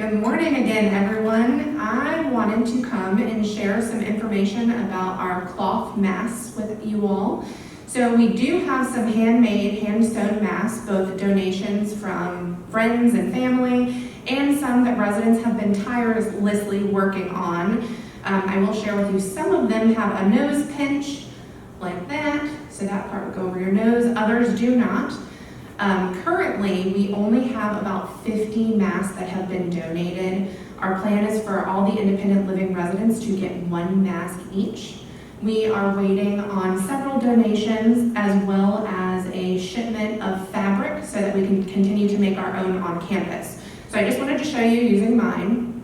Good morning again, everyone. I wanted to come and share some information about our cloth masks with you all. So we do have some handmade, hand-sewn masks, both donations from friends and family, and some that residents have been tirelessly working on. I will share with you, some of them have a nose pinch like that, so that part will go over your nose. Others do not. Currently, we only have about 50 masks that have been donated. Our plan is for all the independent living residents to get one mask each. We are waiting on several donations as well as a shipment of fabric so that we can continue to make our own on campus. So I just wanted to show you using mine.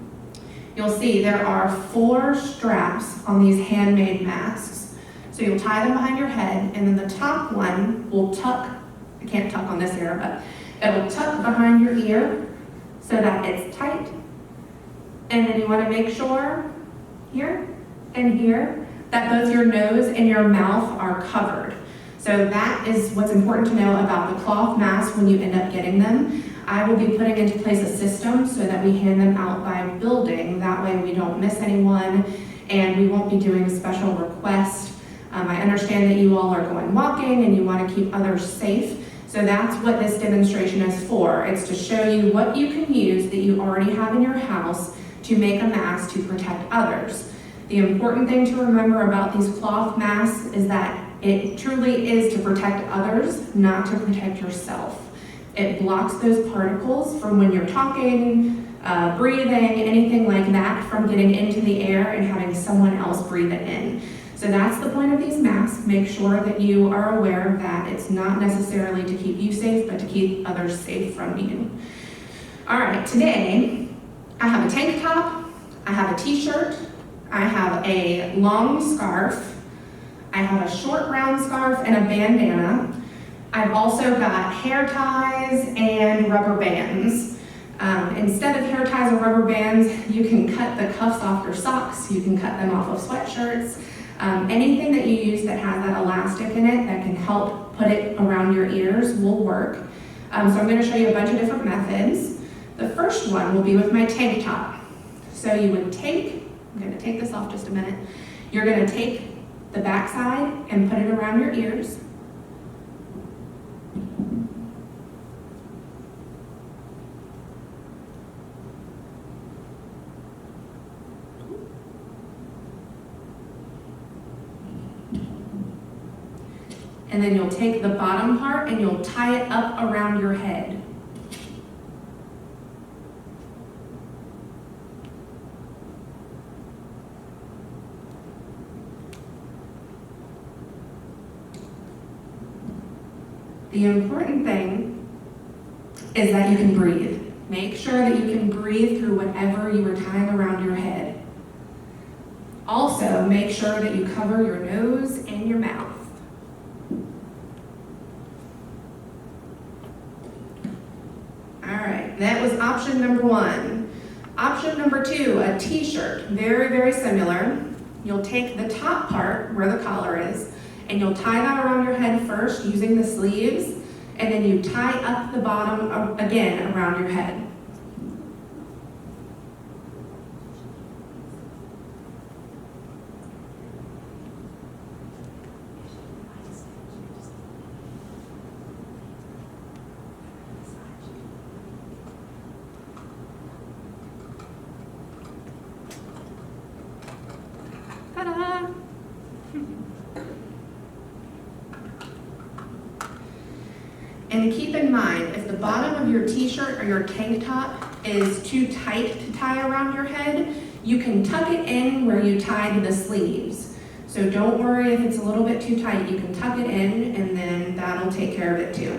You'll see there are 4 straps on these handmade masks. So you'll tie them behind your head, and then the top one will tuck. I can't tuck on this ear, but it'll tuck behind your ear so that it's tight. And then you want to make sure here and here that both your nose and your mouth are covered. So that is what's important to know about the cloth masks when you end up getting them. I will be putting into place a system so that we hand them out by building. That way we don't miss anyone, and we won't be doing special requests. I understand that you all are going walking and you want to keep others safe. So that's what this demonstration is for. It's to show you what you can use that you already have in your house to make a mask to protect others. The important thing to remember about these cloth masks is that it truly is to protect others, not to protect yourself. It blocks those particles from when you're talking, breathing, anything like that, from getting into the air and having someone else breathe it in. So that's the point of these masks. Make sure that you are aware that it's not necessarily to keep you safe, but to keep others safe from you. All right, today I have a tank top, I have a t-shirt, I have a long scarf, I have a short brown scarf and a bandana. I've also got hair ties and rubber bands. Instead of hair ties or rubber bands, you can cut the cuffs off your socks, you can cut them off of sweatshirts. Anything that you use that has that elastic in it that can help put it around your ears will work. So I'm going to show you a bunch of different methods. The first one will be with my tank top. So you would take, I'm going to take this off just a minute. You're going to take the back side and put it around your ears. And then you'll take the bottom part and you'll tie it up around your head. The important thing is that you can breathe. Make sure that you can breathe through whatever you are tying around your head. Also, make sure that you cover your nose and your mouth. That was option number 1. Option number 2, a t-shirt. Very, very similar. You'll take the top part where the collar is, and you'll tie that around your head first using the sleeves, and then you tie up the bottom again around your head. Ta-da! And keep in mind, if the bottom of your t-shirt or your tank top is too tight to tie around your head, you can tuck it in where you tied the sleeves. So don't worry if it's a little bit too tight, you can tuck it in and then that'll take care of it too.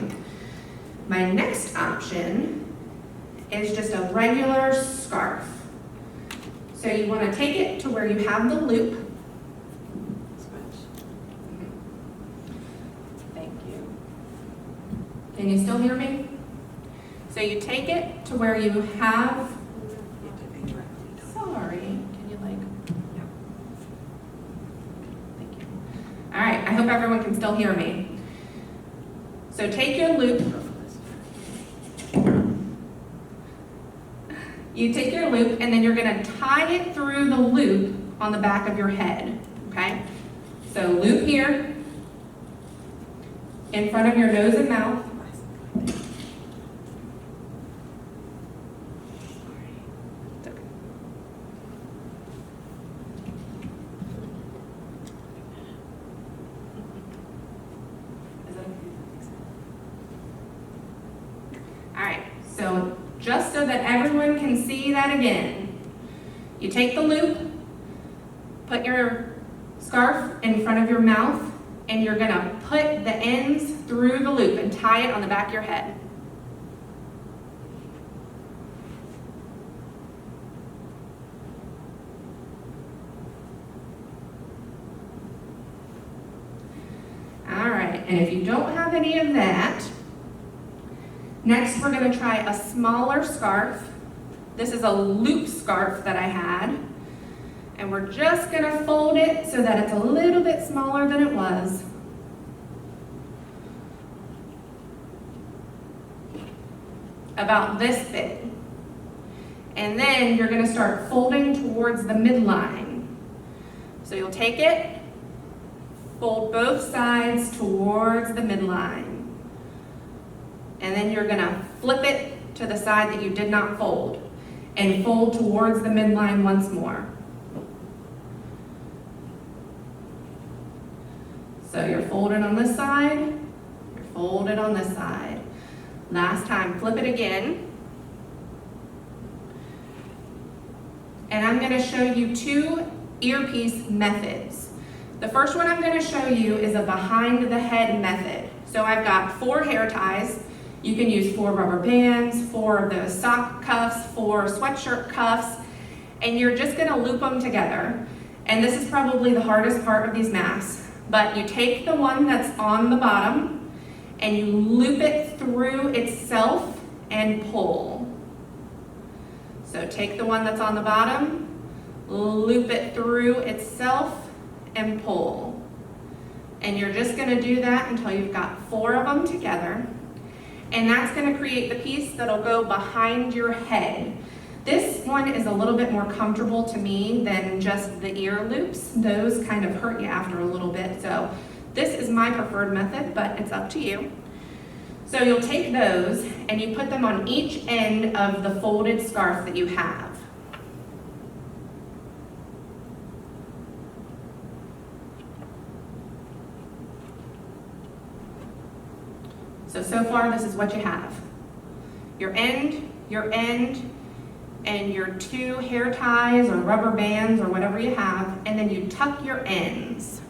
My next option is just a regular scarf. So you want to take it to where you have the loop. Thank you. Can you still hear me? So you take it to where you have, sorry, can you thank you. All right, I hope everyone can still hear me. So take your loop. You take your loop and then you're gonna tie it through the loop on the back of your head, okay? So loop here, in front of your nose and mouth. All right, so just so that everyone can see that again, you take the loop, put your scarf in front of your mouth, and you're gonna put the ends through the loop and tie it on the back of your head. All right, and if you don't have any of that, next we're gonna try a smaller scarf. This is a loop scarf that I had. And we're just gonna fold it so that it's a little bit smaller than it was. About this big. And then you're gonna start folding towards the midline. So you'll take it, fold both sides towards the midline. And then you're gonna flip it to the side that you did not fold and fold towards the midline once more. So you're folded on this side, you're folded on this side. Last time, flip it again. And I'm gonna show you two earpiece methods. The first one I'm gonna show you is a behind the head method. So I've got 4 hair ties. You can use 4 rubber bands, 4 of those sock cuffs, 4 sweatshirt cuffs, and you're just gonna loop them together. And this is probably the hardest part of these masks. But you take the one that's on the bottom and you loop it through itself and pull. So take the one that's on the bottom, loop it through itself and pull. And you're just gonna do that until you've got 4 of them together. And that's gonna create the piece that'll go behind your head. This one is a little bit more comfortable to me than just the ear loops. Those kind of hurt you after a little bit. So this is my preferred method, but it's up to you. So you'll take those and you put them on each end of the folded scarf that you have. So far this is what you have. Your end, and your 2 hair ties or rubber bands or whatever you have, and then you tuck your ends.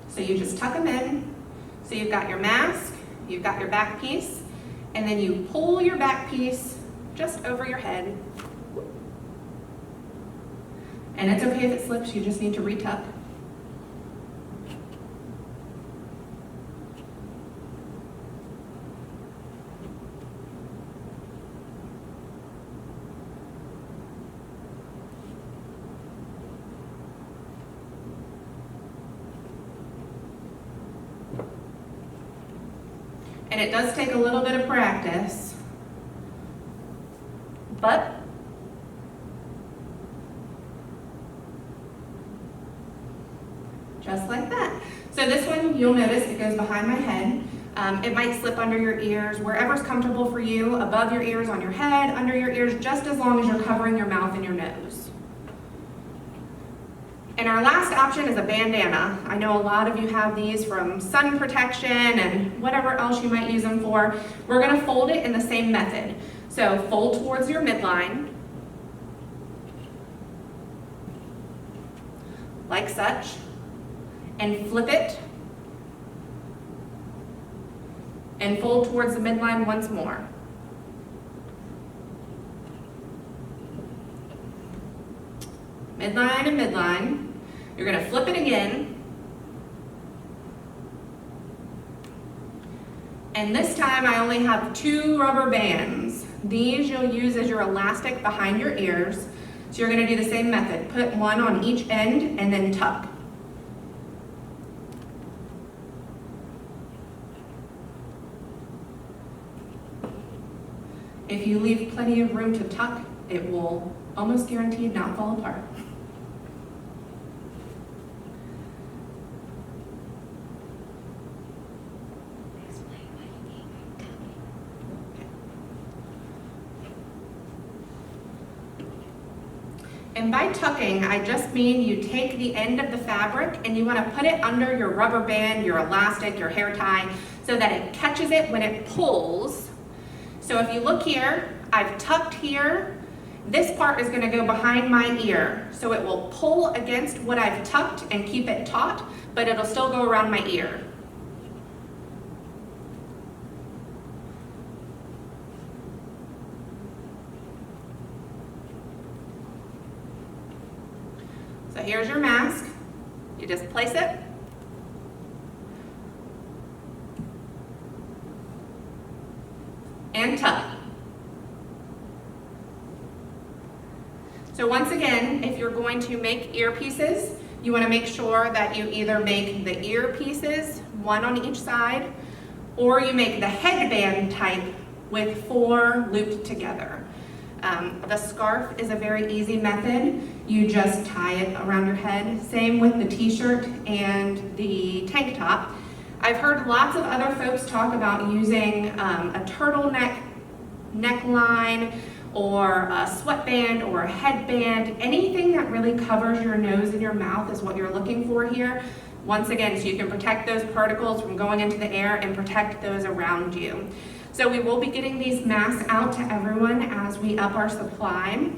So you just tuck them in. So you've got your mask, you've got your back piece, and then you pull your back piece just over your head. And it's okay if it slips, you just need to retuck. And it does take a little bit of practice, but just like that. So this one, you'll notice it goes behind my head. It might slip under your ears, wherever's comfortable for you, above your ears, on your head, under your ears, just as long as you're covering your mouth and your nose. And our last option is a bandana. I know a lot of you have these from sun protection and whatever else you might use them for. We're gonna fold it in the same method. So fold towards your midline, like such, and flip it, and fold towards the midline once more. Midline and midline. You're gonna flip it again. And this time I only have 2 rubber bands. These you'll use as your elastic behind your ears. So you're gonna do the same method. Put one on each end and then tuck. If you leave plenty of room to tuck, it will almost guaranteed not fall apart. And by tucking, I just mean you take the end of the fabric and you want to put it under your rubber band, your elastic, your hair tie, so that it catches it when it pulls. So if you look here, I've tucked here. This part is going to go behind my ear. So it will pull against what I've tucked and keep it taut, but it'll still go around my ear. So here's your mask. You just place it. And tuck. So once again, if you're going to make earpieces, you want to make sure that you either make the earpieces, one on each side, or you make the headband type with 4 looped together. The scarf is a very easy method. You just tie it around your head. Same with the t-shirt and the tank top. I've heard lots of other folks talk about using a turtleneck neckline or a sweatband or a headband. Anything that really covers your nose and your mouth is what you're looking for here. Once again, so you can protect those particles from going into the air and protect those around you. So we will be getting these masks out to everyone as we up our supply.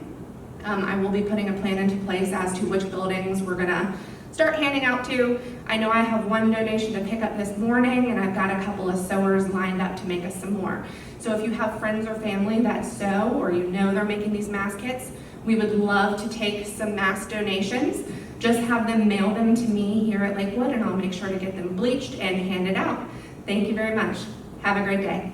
I will be putting a plan into place as to which buildings we're gonna start handing out to. I know I have one donation to pick up this morning, and I've got a couple of sewers lined up to make us some more. So if you have friends or family that sew, or you know they're making these mask kits, we would love to take some mask donations. Just have them mail them to me here at Lakewood, and I'll make sure to get them bleached and handed out. Thank you very much. Have a great day.